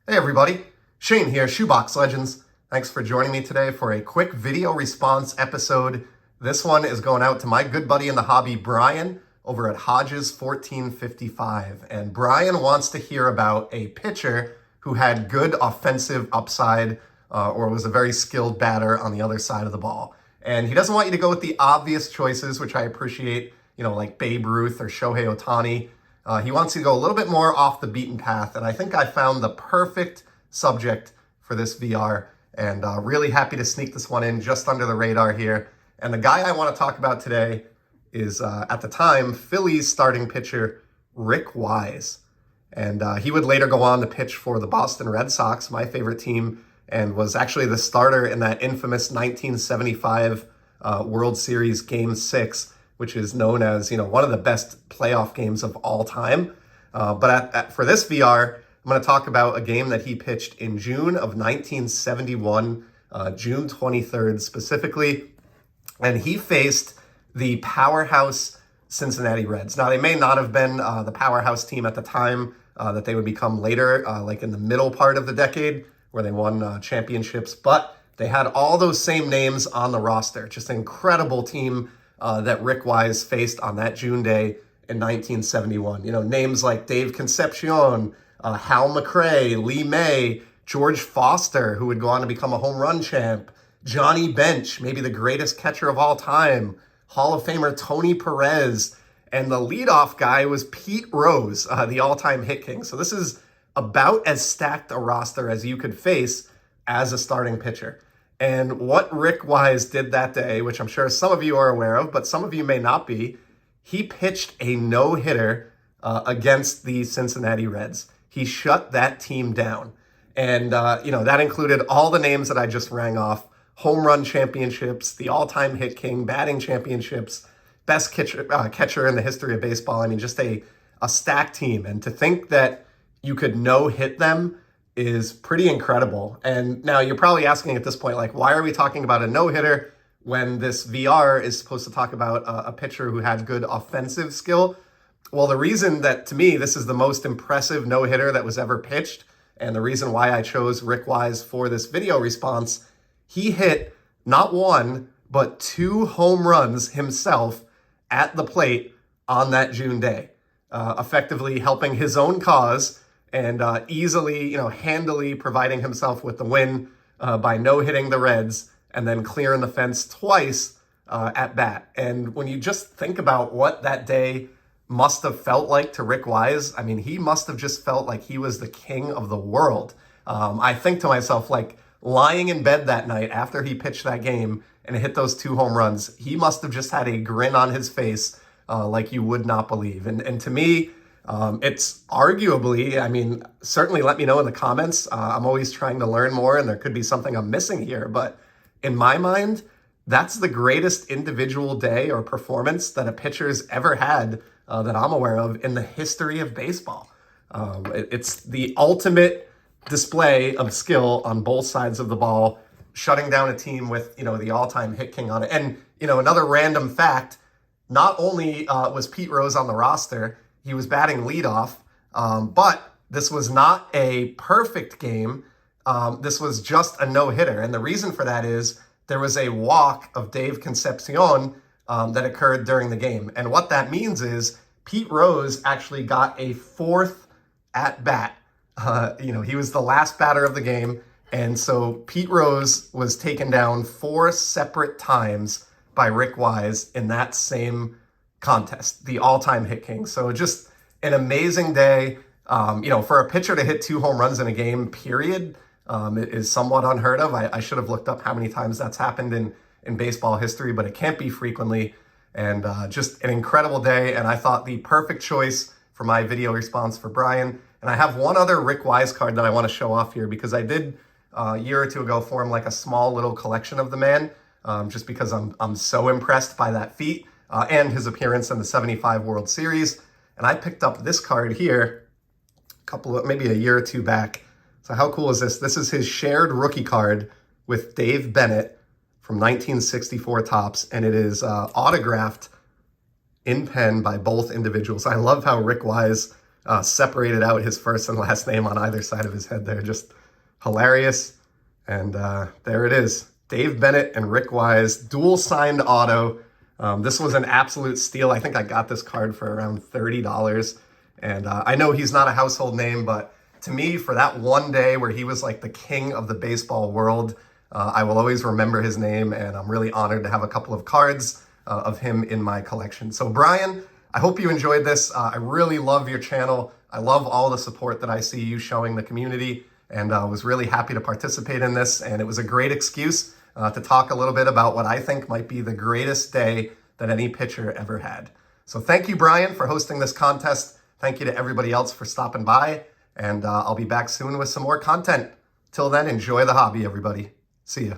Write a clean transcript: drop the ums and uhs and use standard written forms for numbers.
Hey everybody, Shane here, Shoebox Legends. Thanks for joining me today for a quick video response episode. This one is going out to my good buddy in the hobby, Brian, over at Hodges 1455. And Brian wants to hear about a pitcher who had good offensive upside or was a very skilled batter on the other side of the ball. And he doesn't want you to go with the obvious choices, which I appreciate, like Babe Ruth or Shohei Ohtani. He wants you to go a little bit more off the beaten path, and I think I found the perfect subject for this VR, and really happy to sneak this one in just under the radar here. And the guy I want to talk about today is, at the time, Phillies starting pitcher Rick Wise. And he would later go on to pitch for the Boston Red Sox, my favorite team, and was actually the starter in that infamous 1975 World Series Game 6, which is known as, one of the best playoff games of all time. But for this VR, I'm going to talk about a game that he pitched in June of 1971, June 23rd specifically. And he faced the powerhouse Cincinnati Reds. Now, they may not have been the powerhouse team at the time that they would become later, like in the middle part of the decade, where they won championships. But they had all those same names on the roster. Just an incredible team that Rick Wise faced on that June day in 1971. Names like Dave Concepcion, Hal McRae, Lee May, George Foster, who would go on to become a home run champ, Johnny Bench, maybe the greatest catcher of all time, Hall of Famer Tony Perez, and the leadoff guy was Pete Rose, the all-time hit king. So this is about as stacked a roster as you could face as a starting pitcher. And what Rick Wise did that day, which I'm sure some of you are aware of, but some of you may not be, he pitched a no-hitter against the Cincinnati Reds. He shut that team down. And, that included all the names that I just rang off: home run championships, the all-time hit king, batting championships, best catcher in the history of baseball. I mean, just a stacked team. And to think that you could no-hit them is pretty incredible. And now you're probably asking at this point, like, why are we talking about a no-hitter when this VR is supposed to talk about a pitcher who had good offensive skill? Well, the reason that, to me, this is the most impressive no-hitter that was ever pitched, and the reason why I chose Rick Wise for this video response, he hit not one, but 2 home runs himself at the plate on that June day, effectively helping his own cause and easily, handily providing himself with the win by no-hitting the Reds and then clearing the fence twice at bat. And when you just think about what that day must have felt like to Rick Wise, I mean, he must have just felt like he was the king of the world. I think to myself, like, lying in bed that night after he pitched that game and hit those 2 home runs, he must have just had a grin on his face like you would not believe. And to me, it's arguably, certainly let me know in the comments. I'm always trying to learn more, and there could be something I'm missing here. But in my mind, that's the greatest individual day or performance that a pitcher's ever had that I'm aware of in the history of baseball. It's the ultimate display of skill on both sides of the ball, shutting down a team with, the all-time hit king on it. And, another random fact, not only was Pete Rose on the roster, he was batting leadoff, but this was not a perfect game. This was just a no-hitter. And the reason for that is there was a walk of Dave Concepcion that occurred during the game. And what that means is Pete Rose actually got a 4th at-bat. He was the last batter of the game. And so Pete Rose was taken down 4 separate times by Rick Wise in that same contest, the all-time hit king. So just an amazing day. For a pitcher to hit 2 home runs in a game, period, it is somewhat unheard of. I should have looked up how many times that's happened in baseball history, but it can't be frequently. And just an incredible day. And I thought the perfect choice for my video response for Brian. And I have one other Rick Wise card that I want to show off here, because I did a year or 2 ago form like a small little collection of the man, just because I'm so impressed by that feat and his appearance in the 75 World Series. And I picked up this card here maybe a year or 2 back. So how cool is this? This is his shared rookie card with Dave Bennett from 1964 Topps, and it is autographed in pen by both individuals. I love how Rick Wise separated out his first and last name on either side of his head there. Just hilarious. And there it is. Dave Bennett and Rick Wise, dual signed auto. This was an absolute steal. I think I got this card for around $30. And I know he's not a household name, but to me, for that one day where he was like the king of the baseball world, I will always remember his name, and I'm really honored to have a couple of cards of him in my collection. So Brian, I hope you enjoyed this. I really love your channel. I love all the support that I see you showing the community, and was really happy to participate in this. And it was a great excuse to talk a little bit about what I think might be the greatest day that any pitcher ever had. So thank you, Brian, for hosting this contest. Thank you to everybody else for stopping by, and I'll be back soon with some more content. Till then, enjoy the hobby, everybody. See ya.